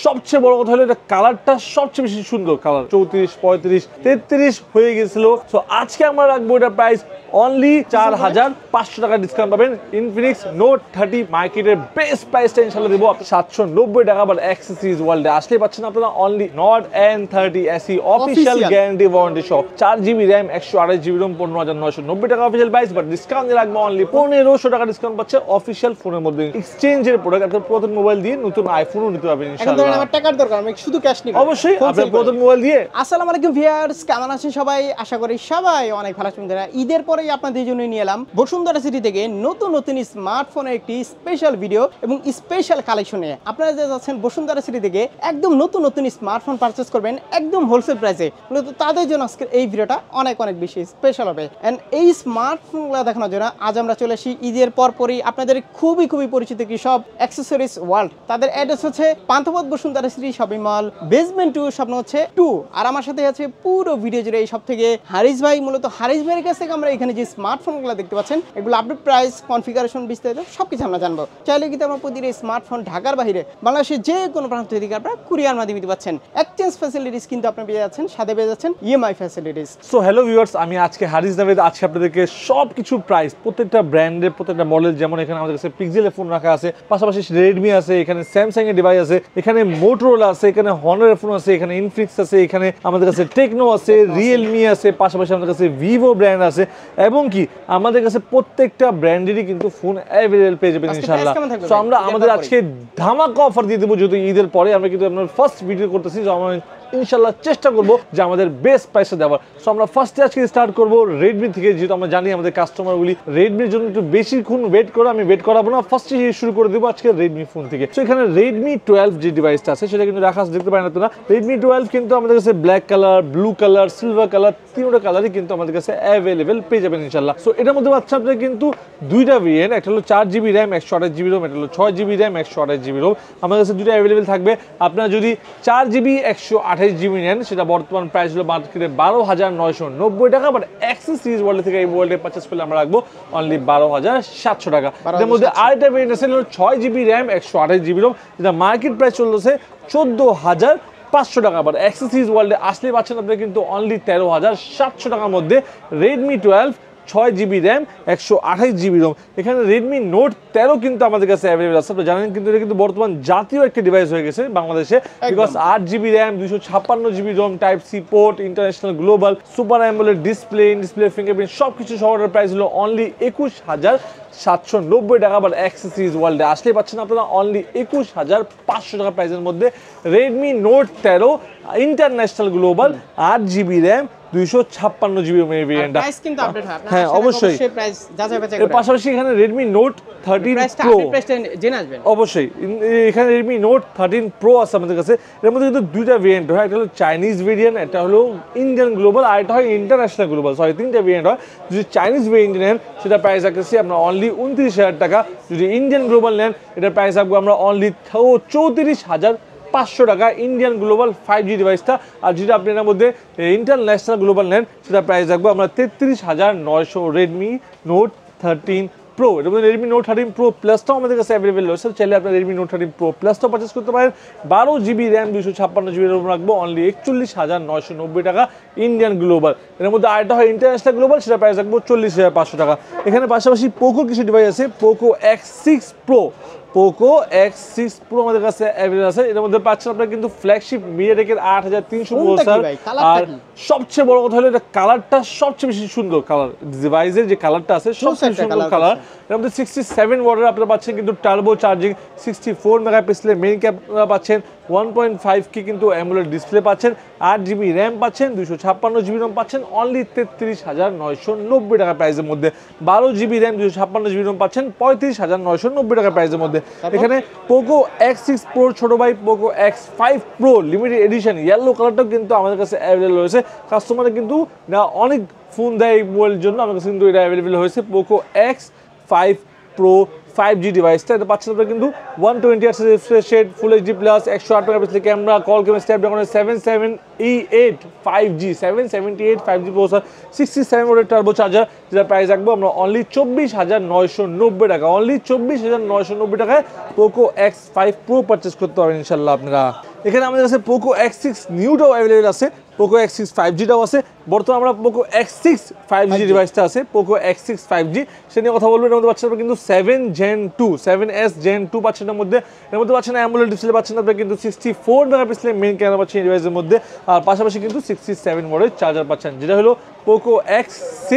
সবচেয়ে বড় কথা হলো এটা কালারটা সবচেয়ে বেশি সুন্দর কালার 34 35 33 হয়ে গেছিল। সো আজকে আমরা রাখবো এটা প্রাইস অনলি 4500 টাকা ডিসকাউন্ট পাবেন। ইনফিনিক্স নোট 30 মার্কেটের বেস্ট প্রাইসটা ইনশাআল্লাহ দেবো 790 টাকা। বাট অ্যাক্সেসরিজ ওয়ার্ল্ডে আসলে পাচ্ছেন আপনারা only not N30 SE official guarantee warranty সহ 4GB RAM 128GB ROM 15990 টাকা অফিশিয়াল প্রাইস। বাট ডিসকাউন্ট দিয়ে রাখবো অনলি 1500 টাকা ডিসকাউন্ট পাচ্ছে অফিশিয়াল ফোনের মধ্যে। এক্সচেঞ্জের প্রোডাক্ট আপনার পুরাতন মোবাইল দিয়ে নতুন আইফোনও নিতে পারবেন ইনশাআল্লাহ। এখন আমার টাকার দরকার, আমি শুধু ক্যাশ নিব। অবশ্যই আপনার পুরাতন মোবাইল দিয়ে। আসসালামু আলাইকুম ভিউয়ার্স, কেমন আছেন সবাই? আশা করি সবাই অনেক ভালো আছেন। ঈদের পরেই আপনাদের জন্য নিয়ে এলাম বসুন্ধরা সিটি থেকে নতুন নতুন স্মার্টফোনের একটি স্পেশাল ভিডিও এবং স্পেশাল কালেকশন নিয়ে। আপনারা যে যাচ্ছেন বসুন্ধরা সিটি থেকে একদম নতুন নতুন স্মার্টফোন পারচেজ করবেন একদম হোলসেল প্রাইসে, মূলত তাদের জন্য আজকের এই ভিডিওটা অনেক অনেক বেশি স্পেশাল হবে। এন্ড এই স্মার্টফোনগুলো দেখানোর জন্য আজ আমরা চলে আসি ঈদের পরপরই আপনাদের খুবই পরিচিত কি সব অ্যাক্সেসরিজ ওয়ার্ল্ড। তাদের অ্যাড্রেস হচ্ছে Panthapath Bashundhara city shopping mall, basement 2, স্বপ্ন হচ্ছে 2। আর আমার সাথে আছে পুরো ভিডিও জুড়ে এই সব থেকে হারিস ভাই। মূলত হারিস ভাইয়ের কাছ থেকে আমরা এখানে যে স্মার্টফোনগুলো দেখতে পাচ্ছেন এগুলো আপডেট প্রাইস, কনফিগারেশন, বিস্তারিত সবকিছু আমরা জানবো। চাইলে কিন্তু আমরা প্রতিদিন স্মার্টফোন ঢাকার বাইরে বাংলাদেশের যে কোনো প্রান্ত থেকে আপনারা কুরিয়ার মাধ্যমে দিতে পাচ্ছেন। এক্সচেঞ্জ ফ্যাসিলিটিস কিন্তু আপনি পেয়ে যাচ্ছেন, সাথে পেয়ে যাচ্ছেন EMI facilities. So hello viewers, আমি আজকে হারিস নামে আজকে আপনাদেরকে সবকিছু প্রাইস, প্রত্যেকটা ব্র্যান্ডের প্রত্যেকটা মডেল, যেমন এখানে আমাদের কাছে পিক্সেলের ফোন রাখা আছে, পাশাপাশি রেডমি আছে, এখানে স্যামসাং এর ডিভাইস আছে, এখানে মোটরোলা আছে, এখানে হনারের ফোন আছে, এখানে ইনফিনিক্স আছে, এখানে আমাদের কাছে টেকনো আছে, রিয়েলমি আছে, পাশাপাশি আমাদের কাছে ভিভো ব্র্যান্ড আছে, এবং কি আমাদের কাছে প্রত্যেকটা ব্র্যান্ডেরই কিন্তু ফোন অ্যাভেলেবল পেয়ে যাবেন ইনশাআল্লাহ। সো আমরা আমাদের আজকে ধামাকা অফার দিয়ে দেবো, যেহেতু ঈদের পরে আমরা কিন্তু আপনার ফার্স্ট ভিডিও করতেছি। তো আমরা ইনশাআল্লাহ চেষ্টা করবো যে আমাদের বেস্ট প্রাইসে দেওয়ার। সো আমরা ফার্স্টে আজকে স্টার্ট করবো রেডমি থেকে, যেহেতু আমরা জানি আমাদের কাস্টমারগুলি রেডমির জন্য একটু বেশিক্ষণ ওয়েট করে, আমি ওয়েট করাবো না, ফার্স্টে শুরু করে দেবো আজকে রেডমি ফোন থেকে। সো এখানে রেডমি 12 যে ডিভাইসটা আছে সেটা কিন্তু রাখা দেখতে পারেন না। রেডমি 12 কিন্তু আমাদের কাছে black colour, blue colour, silver colour, তিনটা কালারই কিন্তু আমাদের কাছে অ্যাভেলেবেল পেয়ে যাবেন ইনশাআল্লাহ। সো এটার মধ্যে পাচ্ছেন আপনারা কিন্তু দুইটা ভেরিয়েন্ট, একটা হলো 4GB RAM 128GB ROM, এটা হলো 6GB RAM 128GB ROM। আমাদের কাছে দুটো অ্যাভেলেবেল থাকবে। আপনারা যদি 4GB 128GB নেন সেটা বর্তমান প্রাইস হলো মার্কেটে 12990 টাকা। বাট অ্যাক্সেস সিরিজ ওয়ার্ল্ড থেকে এই ওয়ার্ল্ডে পারচেজ করলে আমরা রাখবো অনলি 12700 টাকা। এর মধ্যে আরেকটা ভেরিয়েন্ট আছে 6GB RAM 128GB ROM, যেটা মার্কেট প্রাইস চলছে 14500 টাকা। বাট অ্যাক্সেস সিরিজ ওয়ার্ল্ডে আসলে পাচ্ছেন আপনি কিন্তু অনলি 13700 টাকার মধ্যে Redmi 12 6GB RAM 128GB ROM। এখানে রেডমি নোট 13 কিন্তু আমাদের কাছে অ্যাভেলেবল আছে। আপনারা জানেন কিন্তু এটা কিন্তু বর্তমান জাতীয় একটা ডিভাইস হয়ে গেছে বাংলাদেশে, because 8GB RAM 256GB ROM, type C port, international global, super AMOLED display, fingerprint সবকিছু সহ প্রাইস হলো অনলি 21790 টাকা। বাট অ্যাক্সেসরিজ ওয়ার্ল্ডে আসলে পাচ্ছেন আপনারা অনলি 21500 টাকা প্রাইসের মধ্যে Redmi note 13 international global 8GB RAM 256GB variant. Price কিন্তু আপডেট হয়, হ্যাঁ অবশ্যই প্রাইস যাচাই বাছাই করে। এর পাশাপাশি এখানে রেডমি নোট 13 প্রো প্রাইসটা জেনে আসবেন অবশ্যই। এখানে রেডমি নোট 13 প্রো আছে আমাদের কাছে। এর মধ্যে কিন্তু দুইটা ভেরিয়েন্ট হয়, একটা হলো চাইনিজ ভেরিয়েন্ট, একটা হলো ইন্ডিয়ান গ্লোবাল, আর এটা হয় ইন্টারন্যাশনাল গ্লোবাল। সরি, তিনটা ভেরিয়েন্ট হয়। যদি চাইনিজ ভেরিয়েন্ট নেন সেটা প্রাইস রাখতেছি আমরা অনলি 29000 টাকা। যদি ইন্ডিয়ান গ্লোবাল নেন এটা প্রাইস রাখবো আমরা অনলি 34500 টাকা ইন্ডিয়ান গ্লোবাল 5G ডিভাইসটা। আর যেটা আপনি এর মধ্যে ইন্টারন্যাশনাল গ্লোবাল নেন সেটা প্রাইস রাখবো আমরা 33900 রেডমি নোট 13 প্রো। এর মধ্যে রেডমি নোট 13 প্রো প্লাসটাও আমাদের কাছে অ্যাভেলেবেল রয়েছে। চাইলে আপনার রেডমি নোট 13 প্রো প্লাসটাও পারচেস করতে পারেন। 12GB RAM 256GB ROM রাখবো অনলি 41990 টাকা ইন্ডিয়ান গ্লোবাল। এর মধ্যে আরেকটা হয় ইন্টারন্যাশনাল গ্লোবাল, সেটা প্রাইস রাখবো 40500 টাকা। এখানে পাশাপাশি পোকো কিছু ডিভাইস আছে, Poco X6 Pro, Poco X6 Pro আমাদের কাছে অ্যাভেলেবল আছে। এর মধ্যে পাচ্ছেন আপনারা কিন্তু ফ্ল্যাগশিপ মিডিয়াটেকের 8300 প্রসেসর। আর সবচেয়ে বড় কথা হলো এটা কালারটা সবচেয়ে বেশি সুন্দর কালার, ডিভাইসের যে কালারটা আছে সবচেয়ে সুন্দর কালার। এর মধ্যে 67 ওয়াটের আপনারা পাচ্ছেন কিন্তু টার্বো চার্জিং, 64 মেগাপিক্সেলের মেইন ক্যামেরা পাচ্ছেন, 1.5K কিন্তু অ্যামোলেড ডিসপ্লে পাচ্ছেন, 8GB RAM পাচ্ছেন, 256GB ROM পাচ্ছেন অনলি 33990 টাকা প্রাইসের মধ্যে। 12GB RAM 256GB ROM পাচ্ছেন 35990 টাকা প্রাইসের মধ্যে। এখানে পোকো X6 Pro ছোট ভাই Poco X5 Pro limited edition yellow কালারটাও কিন্তু আমাদের কাছে অ্যাভেলেবল রয়েছে। কাস্টমারে কিন্তু না অনেক ফোন দেয় এই মোবাইলের জন্য, আমাদের কাছে কিন্তু এটা অ্যাভেলেবল হয়েছে পোকো X5 Pro 5G ডিভাইসটা। এটা পাচ্ছেন আপনারা কিন্তু 120Hz refresh rate, full HD plus, 108 megapixel camera, কল ক্যামেরা, স্ন্যাপড্রাগনের 778 5G 778 5G প্রসেসর, 67 ওয়াটের টার্বো চার্জার, যেটা প্রাইস রাখবো আমরা অনলি 24990 টাকা। অনলি 24990 টাকায় পোকো X5 Pro পারচেস করতে পারবেন ইনশাআল্লাহ আপনারা। এখানে আমাদের কাছে পোকো X6 নিউটাও অ্যাভেলেবেল আছে, পোকো X6 5Gটাও আছে। বর্তমানে আমরা পোকো X6 5G ডিভাইসটা আছে, পোকো X6 5G সে নিয়ে কথা বলবো। এর মধ্যে পাচ্ছেন আপনারা কিন্তু 7 Gen 2 7S Gen 2 পাচ্ছেন এর মধ্যে। এর মধ্যে পাচ্ছেন অ্যামোলেড ডিসপ্লে পাচ্ছেন আপনারা কিন্তু 64 মেগাপিক্সেলের মেইন ক্যামেরা পাচ্ছেন এই ডিভাইসের মধ্যে, আর পাশাপাশি কিন্তু 67 ওয়াটের চার্জার পাচ্ছেন, যেটা হলো পোকো X6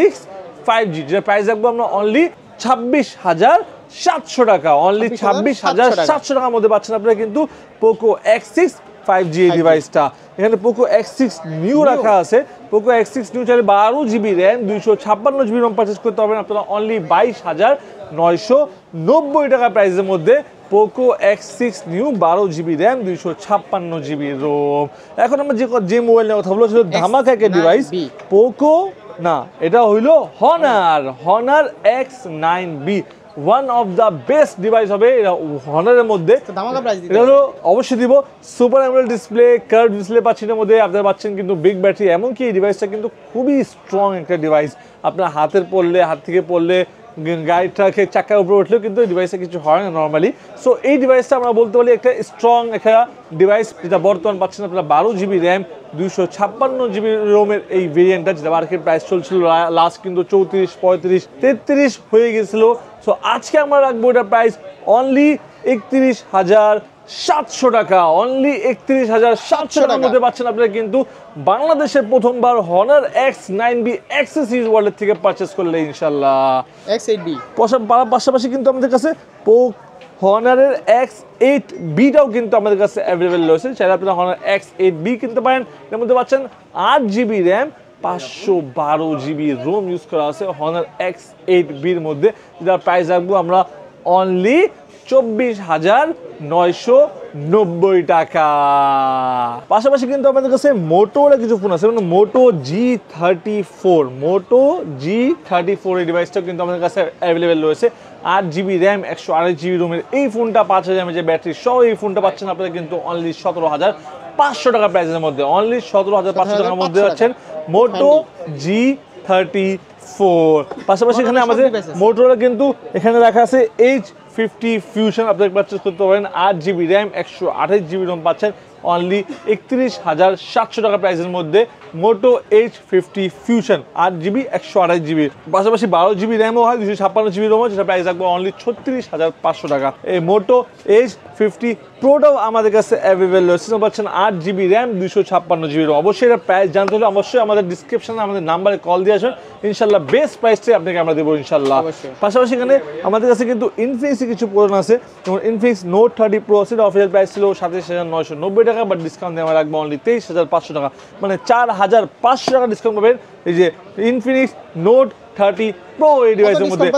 5G, যেটা প্রাইস রাখবো আমরা অনলি 26,700 টাকা। অনলি 26,700 টাকার মধ্যে পাচ্ছেন আপনারা কিন্তু পোকো X6 5G এই ডিভাইসটা। এখানে পোকো X6 নিউ রাখা আছে, পোকো X6 নিউ চাইলে 12GB র্যাম 256GB রম পারচেস করতে পারবেন আপনারা অনলি 22,990 টাকা প্রাইসের মধ্যে। Poco X6 new 12GB RAM 256GB ROM. এখন আমরা যে মোবাইল নিয়ে কথা বলবো সেটা ধামাকা একটা ডিভাইস, পোকো না, এটা হইলো honours X9B, one of the best device হবে হনারের মধ্যে। এটা হলো অবশ্যই দিব super AMOLED display, curve display পাচ্ছেন এর মধ্যে, আপনারা পাচ্ছেন কিন্তু বিগ ব্যাটারি। এমনকি এই ডিভাইসটা কিন্তু খুবই স্ট্রং একটা ডিভাইস, আপনার হাত থেকে পড়লে গাড়ি ট্রাকে চাকার উপরে উঠলেও কিন্তু এই ডিভাইসে কিছু হয় না নর্মালি। সো এই ডিভাইসটা আমরা বলতে পারি একটা স্ট্রং একটা ডিভাইস, যেটা বর্তমান পাচ্ছেন আপনারা 12GB র্যাম 256GB রোমের এই ভেরিয়েন্টটা, যেটা মার্কেট প্রাইস চলছিল লাস্ট কিন্তু 34, 35, 33 হয়ে গেছিল। সো আজকে আমরা রাখবো এটার প্রাইস অনলি 31,700 টাকা। অনলি 31,700 টাকার মধ্যে পাচ্ছেন আপনারা কিন্তু বাংলাদেশের প্রথমবার হনার X9B অ্যাক্সেসরিজ ওয়ার্ল্ড থেকে পারচেস করলে ইনশাল্লাহ। X8B পাশাপাশি কিন্তু আমাদের কাছে হনারের X8Bটাও কিন্তু আমাদের কাছে অ্যাভেলেবেল রয়েছে, চাইলে আপনারা হনার X8B কিনতে পারেন। এর মধ্যে পাচ্ছেন 8GB RAM 512GB Rome use করা আছে হনার X8Bর মধ্যে, যেটার প্রাইস রাখবো আমরা অনলি 24,990 টাকা। পাশাপাশি কিন্তু আমাদের কাছে মোটোর কিছু ফোন আছে, মোটো G34 এই ডিভাইসটাও কিন্তু আমাদের কাছে অ্যাভেলেবেল রয়েছে। 8GB র্যাম 128GB রোমের এই ফোনটা 5000 mAh ব্যাটারি সহ এই ফোনটা পাচ্ছেন আপনারা কিন্তু অনলি 17,500 টাকা প্রাইসের মধ্যে। অনলি 17,500 টাকার মধ্যে পাচ্ছেন মোটো G34। পাশাপাশি এখানে আমাদের মোটোরোলা কিন্তু এখানে রাখা আছে H50 ফিউশন, আপনারা পারচেস করতে পারেন। 8GB র্যাম 128GB রোম পাচ্ছেন অনলি 31,700 টাকা প্রাইসের মধ্যে। মোটো H50 ফিউশন 8GB 128GB, পাশাপাশি 12GB র্যামও হয় 256GB রোমও, যেটা প্রাইস রাখবো অনলি 36,500 টাকা। এই মোটো H50 প্রোটাও আমাদের কাছে অ্যাভেলেবেল রয়েছে, পাচ্ছেন 8GB র্যাম 256GB রোম। অবশ্যই এটা প্রাইস জানতে হলে অবশ্যই আমাদের ডিসক্রিপশনে আমাদের নাম্বারে কল দিয়ে আসুন, ইনশাল্লাহ বেস্ট প্রাইসটাই আপনাকে আমরা দেবো ইনশাল্লাহ। পাশাপাশি এখানে আমাদের কাছে কিন্তু ইনফিনিক্সের কিছু প্রোডাক্ট আছে, যেমন ইনফিনিক্স নোট 30 প্রো, সেটা অফিসিয়াল প্রাইস ছিল 27,990 টাকা, বাট ডিসকাউন্ট দিয়ে আমরা রাখবো অনলি 23,500 টাকা, মানে 4,500 টাকা ডিসকাউন্ট পাবেন এই যে ইনফিনিক্স নোট 30 প্রো এই ডিভাইসের মধ্যে।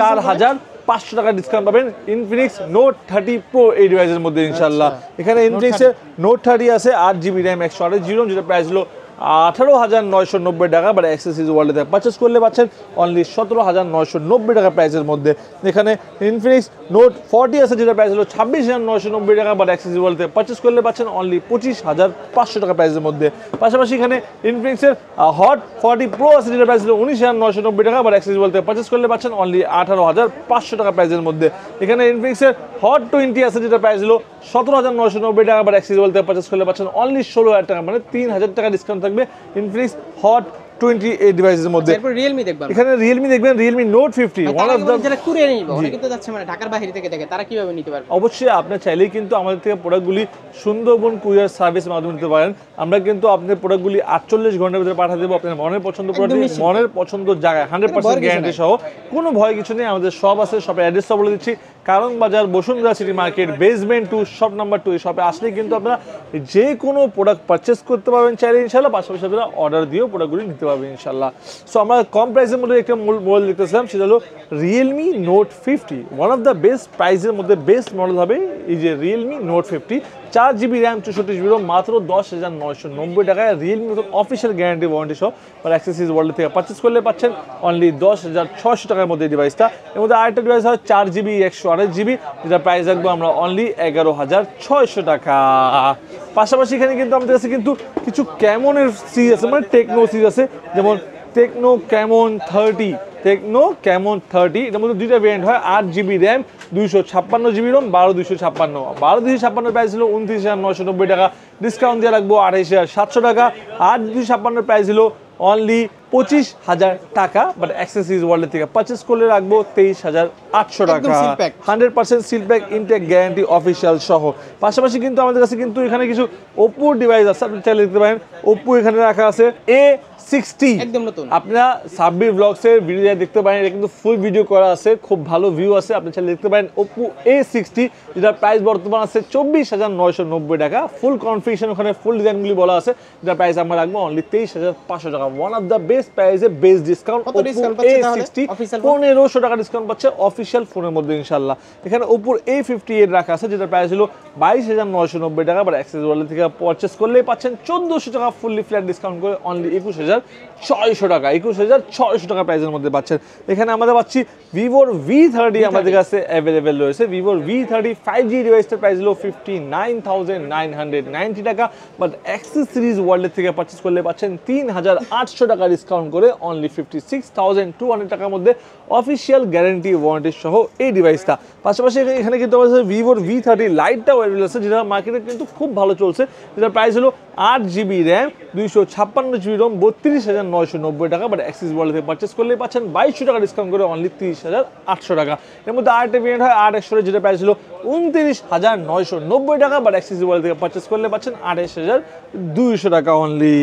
4,500 টাকা ডিসকাউন্ট পাবেন ইনফিনিক্স নোট 30 প্রো এই ডিভাইসের মধ্যে ইনশাল্লাহ। এখানে ইনফিনিক্সের নোট 30 আছে 8GB র্যাম 128GB, যেটা প্রাইস হলো 18,990 টাকা, বাট অ্যাক্সেসরিজ ওয়ার্ল্ড থেকে পারচেস করলে পাচ্ছেন অনলি 17,990 টাকা প্রাইসের মধ্যে। এখানে ইনফিনিক্স নোট 40 আছে, যেটা প্রাইস হলো 26,990 টাকা, বাট অ্যাক্সেসরিজ ওয়ার্ল্ড থেকে পারচেস করলে পাচ্ছেন অনলি 25,500 টাকা প্রাইসের মধ্যে। পাশাপাশি এখানে ইনফিনিক্সের হট 40 প্রো আছে, যেটা প্রাইস হলো 19,990 টাকা, বাট অ্যাক্সেসরিজ ওয়ার্ল্ড থেকে পারচেস করলে পাচ্ছেন অনলি 18,500 টাকা প্রাইসের মধ্যে। এখানে ইনফিনিক্সের হট 20 আছে, যেটা প্রাইস হলো 17,990 টাকা, বাট অ্যাক্সেসরিজ ওয়ার্ল্ড থেকে পারচেস করলে পাচ্ছেন অনলি 16,000 টাকা, মানে 3,000 টাকা ডিসকাউন্ট থাকবে ইনফিনিক্স হট 20 এই ডিভাইসের মধ্যে। এরপর রিয়েলমি দেখবেন, এখানে রিয়েলমি দেখবেন, Realme note 50 one of the যারা কুরিয়ার নিবে অনেকে কিন্তু যাচ্ছে মানে ঢাকার বাইরে থেকে দেখে, তারা কিভাবে নিতে পারবে? অবশ্যই আপনার চাইলেই কিন্তু আমাদের থেকে প্রোডাক্টগুলি সুন্দরবন কুরিয়ার সার্ভিসের মাধ্যমে নিতে পারেন। আমরা কিন্তু আপনাদের প্রোডাক্টগুলি 48 ঘন্টার ভিতরে পাঠিয়ে দেবো আপনার মনের পছন্দ প্রোডাক্ট, মনের পছন্দ জায়গায় 100% গ্যারান্টি সহ, কোনো ভয় কিছু নেই। আমাদের শপ আছে, শপের অ্যাড্রেসটা বলে দিচ্ছি, কারণ বাজার Bashundhara city market basement 2 shop number 2। এই শপে আসলে কিন্তু আপনারা যে কোনো প্রোডাক্ট পারচেস করতে পারবেন চাইলে ইনশাল্লাহ, পাশাপাশি আপনারা অর্ডার দিয়েও প্রোডাক্টগুলি নিতে পারবেন ইনশাল্লাহ। সো আমরা কম প্রাইসের মধ্যে একটা মোবাইল দেখতেছিলাম, সেটা হলো Realme note 50, one of the best প্রাইসের মধ্যে বেস্ট মডেল হবে এই যে Realme note 50। 4GB RAM 64GB Rome মাত্র 10,990 টাকায়, রিয়েলমি মতন অফিসিয়াল গ্যারান্টি ওয়ারেন্টি সহ, আর অ্যাক্সেসরিজ ওয়ার্ল্ড থেকে পারচেস করলে পাচ্ছেন অনলি 10,600 টাকার মধ্যে ডিভাইসটা। এর মধ্যে আরেকটা ডিভাইস হয় 4GB 128GB, যেটা প্রাইস রাখবো আমরা অনলি 11,600 টাকা। পাশাপাশি এখানে কিন্তু আমাদের কাছে কিন্তু কিছু ক্যামনের সিরিজ আছে, মানে টেকনো সিরিজ আছে, যেমন টেকনো ক্যামন 30, টেকনো ক্যামন 30, এটার মধ্যে দুইটা ভেরিয়েন্ট হয়, 8GB RAM 256GB Rome, 12256। 12256 price ছিল 29,990 টাকা, ডিসকাউন্ট দিয়ে রাখবো 28,700 টাকা। 8/256 প্রাইস ছিল অনলি 25,000 টাকা, বাট অ্যাক্সেসরিজ ওয়ার্ল্ড থেকে পারচেস করলে রাখবো 23,800 টাকা। 100% seal pack, intact guarantee official সহ। পাশাপাশি কিন্তু আমাদের কাছে কিন্তু এখানে কিছু ওপো ডিভাইস আছে, আপনি চাইলে দেখতে পারেন। ওপো এখানে রাখা আছে A60, একদম নতুন। আপনারা সাব্বির ব্লগসের ভিডিও দেখতে পারেন, এটা কিন্তু ফুল ভিডিও করা আছে, খুব ভালো ভিউ আছে, আপনি চাইলে দেখতে পারেন। ওপো A60 যেটার প্রাইস বর্তমান আছে 24,990 টাকা, ফুল কনফিগারেশন, ওখানে ফুল ডিজাইনগুলি বলা আছে, যেটার প্রাইস আমরা রাখবো অনলি 23,500 টাকা। ওয়ান অফ দ্য বেস্ট প্রাইসে বেস্ট ডিসকাউন্ট। কত ডিসকাউন্ট পাচ্ছে তাহলে? A60 1500 টাকা ডিসকাউন্ট পাচ্ছে অফিশিয়াল ফোনের মধ্যে ইনশাআল্লাহ। এখানে ওপোর A58 রাখা আছে, যেটার প্রাইস হলো 22,990 টাকা, বাট অ্যাক্সেস ওয়ার্ল্ড থেকে পারচেস করলেই পাচ্ছেন 1400 টাকা ফুললি ফ্ল্যাট ডিসকাউন্ট করে অনলি 21,600 টাকা। 21,600 টাকা প্রাইসের মধ্যে পাচ্ছেন। এখানে আমরা পাচ্ছি ভিভোর V30 আমাদের কাছে অ্যাভেলেবেল রয়েছে। ভিভোর V30 5G ডিভাইসটার প্রাইস হলো 59,990 টাকা, বাট অ্যাক্সেসরিজ ওয়ার্ল্ড থেকে পারচেস করলে পাচ্ছেন 3,800 টাকা ডিসকাউন্ট করে অনলি 56,200 টাকার মধ্যে অফিসিয়াল গ্যারান্টি ওয়ারেন্টি সহ এই ডিভাইসটা। পাশাপাশি এখানে কিন্তু আমাদের ভিভোর V30 লাইটটাও অ্যাভেলেবল আছে, যেটা মার্কেটে কিন্তু খুব ভালো চলছে, যেটার প্রাইস হলো 8GB র্যাম 256GB রোম 32,990 টাকা, বাট অ্যাক্সিস ওয়ার্ল্ড থেকে পারচেস করলে পাচ্ছেন 2200 টাকা ডিসকাউন্ট করে অনলি 30,800 টাকা। এর মধ্যে আরেকটা ভেরিয়েন্ট হয় 8 যেটা প্রাইস ছিল 29,990 টাকা, বাট অ্যাক্সিস ওয়ার্ল্ড থেকে পারচেস করলে পাচ্ছেন 28,200 টাকা অনলি।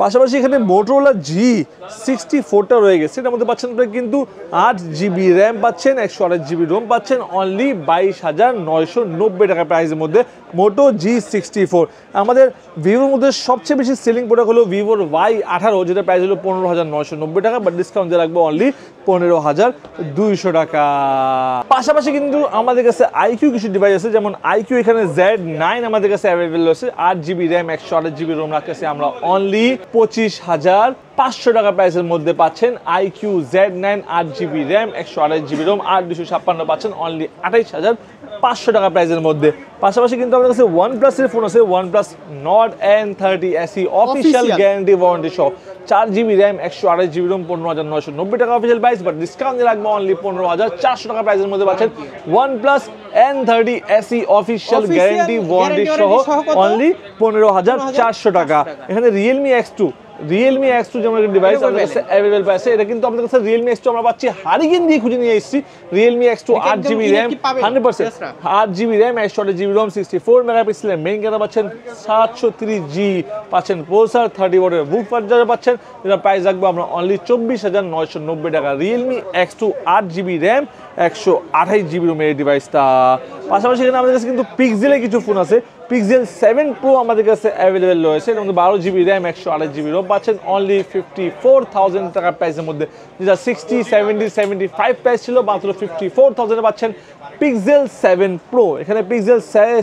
পাশাপাশি এখানে মোটরোলা G64টা রয়ে গেছে, এটার মধ্যে পাচ্ছেন কিন্তু 8GB র্যাম পাচ্ছেন, 128GB রোম পাচ্ছেন অনলি 22,990 টাকা প্রাইসের মধ্যে মোটো G64। আমাদের ভিভোর মধ্যে সবচেয়ে বেশি সেলিং প্রোডাক্ট হলো ভিভোর Y18, যেটা প্রাইস হলো 15,990 টাকা, বাট ডিসকাউন্ট দিয়ে রাখবো অনলি 15,200 টাকা। পাশাপাশি কিন্তু আমাদের কাছে আইকিউ কিছু ডিভাইস আছে, যেমন আইকিউ এখানে Z9 আমাদের কাছে অ্যাভেলেবেল আছে, 8GB র্যাম 128GB রোম রাখতেছে আমরা অনলি 25,500 টাকা প্রাইসের মধ্যে পাচ্ছেন। IQ Z9 8GB RAM 128GB Rome 8/256 পাচ্ছেন অনলি 28,500 টাকা প্রাইসের মধ্যে। পাশাপাশি কিন্তু আমাদের কাছে OnePlus এর ফোন আছে, OnePlus Nord N30 SE official guarantee warranty সহ 4GB র্যাম 128GB রোম 15,990 টাকা অফিসিয়াল প্রাইস, বাট ডিসকাউন্ট দিয়ে রাখবো অনলি 15,400 টাকা প্রাইসের মধ্যে পাচ্ছেন OnePlus N30 SE official guarantee warranty সহ অনলি 15,400 টাকা। এখানে Realme X2 যেমন একটা ডিভাইস আমাদের কাছে অ্যাভেলেবল পাচ্ছে, এটা কিন্তু আমাদের কাছে Realme X2 আমরা পাচ্ছি হারিকেন দিয়ে খুঁজে নিয়ে এসেছি। Realme X2 8GB RAM 100%, 8GB RAM 128GB Rome 64 মেগাপিক্সেলের মেইন ক্যামেরা পাচ্ছেন, 730G পাচ্ছেন প্রসেসর, 30 ওয়াটের বুক চার্জার পাচ্ছেন, যেটা প্রাইস রাখবো আমরা অনলি 24,990 টাকা। Realme X2 8GB RAM 128GB রোমের এই ডিভাইসটা। পাশাপাশি এখানে আমাদের কাছে কিন্তু পিক্সেলের কিছু ফোন আছে, Pixel 7 Pro আমাদের কাছে অ্যাভেলেবেল রয়েছে, এর মধ্যে 12GB র্যাম 128GB রোম পাচ্ছেন অনলি 54,000 টাকা প্রাইসের মধ্যে, যেটা 60, 70, 75 প্রাইস ছিল, মাত্র 54,000 পাচ্ছেন Pixel 7 Pro। এখানে Pixel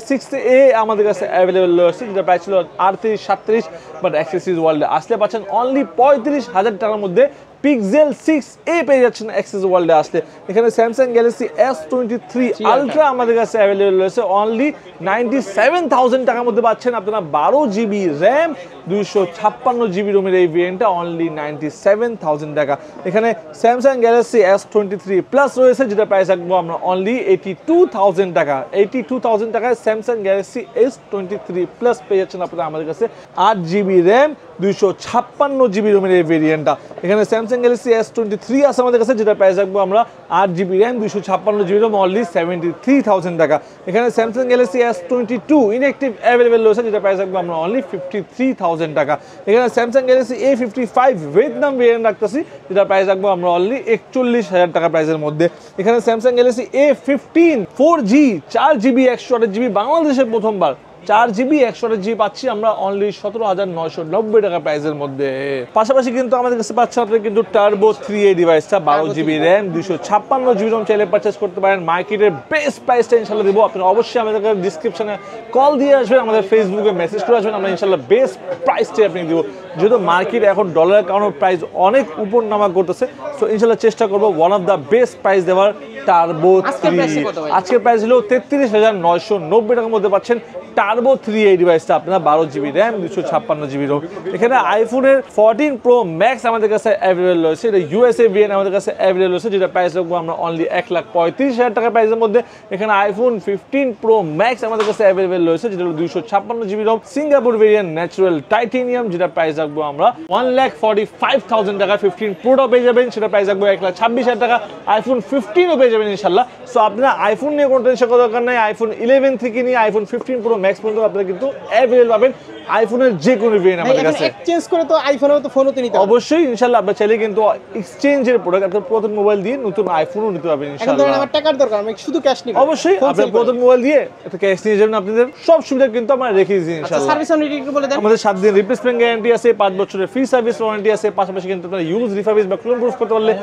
6a আমাদের কাছে অ্যাভেলেবেল রয়েছে, যেটা প্রাইস ছিল 38, 37, বাট অ্যাক্সেসরিজ ওয়ার্ল্ডে আসলে পাচ্ছেন অনলি 35,000 টাকার মধ্যে Pixel 6a পেয়ে যাচ্ছেন অ্যাক্সেস ওয়ার্ল্ডে আসলে। এখানে Samsung Galaxy S23 Ultra আমাদের কাছে অ্যাভেলেবল রয়েছে অনলি 97,000 টাকার মধ্যে পাচ্ছেন আপনারা 12GB র্যাম 256GB রোমের এই ভেরিয়েন্টটা অনলি 97,000 টাকা। এখানে Samsung Galaxy S23 Plus রয়েছে, যেটা প্রাইস রাখবো আমরা অনলি 82,000 টাকা। 82,000 টাকায় Samsung Galaxy S23 Plus পেয়ে যাচ্ছেন আপনারা আমাদের কাছে 8GB র্যাম 256GB রোমের এই ভেরিয়েন্টটা। এখানে Samsung Galaxy S23 আছে আমাদের কাছে, যেটা প্রাইস রাখবো আমরা 8GB RAM 256GB Rome only 73,000 টাকা। এখানে Samsung Galaxy S22 inactive available রয়েছে, যেটা প্রাইস রাখবো আমরা অনলি 53,000 টাকা। এখানে Samsung Galaxy A55 Vietnam variant রাখতেছি, যেটা প্রাইস রাখবো আমরা অনলি 41,000 টাকা প্রাইসের মধ্যে। এখানে Samsung Galaxy A15 4G 4GB 128GB বাংলাদেশের প্রথমবার 4GB 128GB পাচ্ছি আমরা অনলি 17,990 টাকা প্রাইসের মধ্যে। পাশাপাশি কিন্তু আমাদের কাছে পাচ্ছেন আপনারা কিন্তু টার্বো 3A ডিভাইসটা 12GB র্যাম 256GB রোম চাইলে পারচেস করতে পারেন। মার্কেটের বেস্ট প্রাইসটা ইনশাল্লাহ দেবো, আপনারা অবশ্যই আমাদেরকে ডিসক্রিপশনে কল দিয়ে আসবেন, আমাদের ফেসবুকে মেসেজ করে আসবেন, আমরা ইনশাল্লাহ বেস্ট প্রাইসটাই আপনি দেবো। যেহেতু মার্কেট এখন ডলারের কারণে প্রাইস অনেক উপর নামা করতেছে, সো ইনশাল্লাহ চেষ্টা করবো one of the best price দেওয়ার টার্বো 3। আজকের প্রাইস হলো 33,990 টাকার মধ্যে পাচ্ছেন টার্বো 3 এই ডিভাইসটা আপনারা 12GB র্যাম 256GB রোম। এখানে আইফোনের 14 প্রো ম্যাক্স আমাদের কাছে অ্যাভেলেবল রয়েছে, এটা ইউএসএ ভেরিয়েন্ট আমাদের কাছে অ্যাভেলেবল রয়েছে, যেটা প্রাইস রাখবো আমরা অনলি 1,35,000 টাকার প্রাইসের মধ্যে। এখানে আইফোন 15 প্রো ম্যাক্স আমাদের কাছে অ্যাভেলেবল রয়েছে, যেটা হলো 256GB ROM, Singapore variant natural titanium, যেটা প্রাইস রাখবো আমরা 1,45,000 টাকা। 15 প্রোটাও পেয়ে যাবেন, সেটা প্রাইস রাখবো 1,26,000 টাকা। আইফোন 15ও পেয়ে যাবেন ইনশাল্লাহ। সো আপনারা আইফোন নিয়ে কোনো টেনশন করার দরকার নাই, আইফোন 11 থেকে নিয়ে আইফোন 15 প্রো ম্যাক্স পর্যন্ত আপনারা কিন্তু অ্যাভেলেবল পাবেন আইফোনের যে কোনো ভেরিয়েন্ট আমাদের কাছে। এক্সচেঞ্জ করে তো আইফোনও তো ফোনও তো নিতে হবে অবশ্যই ইনশাআল্লাহ। আপনারা চাইলে কিন্তু এক্সচেঞ্জের প্রোডাক্ট আপনার পুরাতন মোবাইল দিয়ে নতুন আইফোনও নিতে পারবেন ইনশাআল্লাহ। আমার টাকার দরকার, আমি শুধু ক্যাশ নিব। অবশ্যই আপনার পুরাতন মোবাইল দিয়ে এটা ক্যাশ নিয়ে যাবেন, আপনাদের সব সুবিধা কিন্তু আমরা রেখে দিয়েছি ইনশাআল্লাহ। সার্ভিস ওয়ারেন্টি একটু বলে দেন। আমাদের 7 দিন রিপ্লেসমেন্ট গ্যারান্টি আছে, 5 বছরের ফ্রি সার্ভিস ওয়ারেন্টি আছে, পাশাপাশি কিন্তু আপনারা ইউজ রিফার্বিশ বা ক্লোন প্রুফ করতে পারলে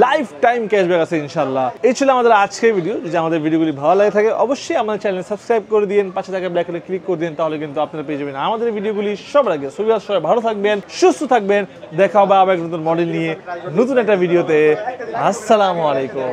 লাইফ টাইম ক্যাশব্যাক আছে ইনশাআল্লাহ। এই ছিল আমাদের আজকের ভিডিও। যদি আমাদের ভিডিওগুলি ভালো লাগে থাকে অবশ্যই আমাদের চ্যানেল সাবস্ক্রাইব করে দিন, পাশে থাকা বেল আইকনে ক্লিক করে দিন, তাহলে কিন্তু আপনারা পেয়ে যাবেন আমাদের ভিডিওগুলি সবার আগে। সবাই ভালো থাকবেন, সুস্থ থাকবেন, দেখা হবে আবার নতুন মডেল নিয়ে নতুন একটা ভিডিওতে। আসসালামু আলাইকুম।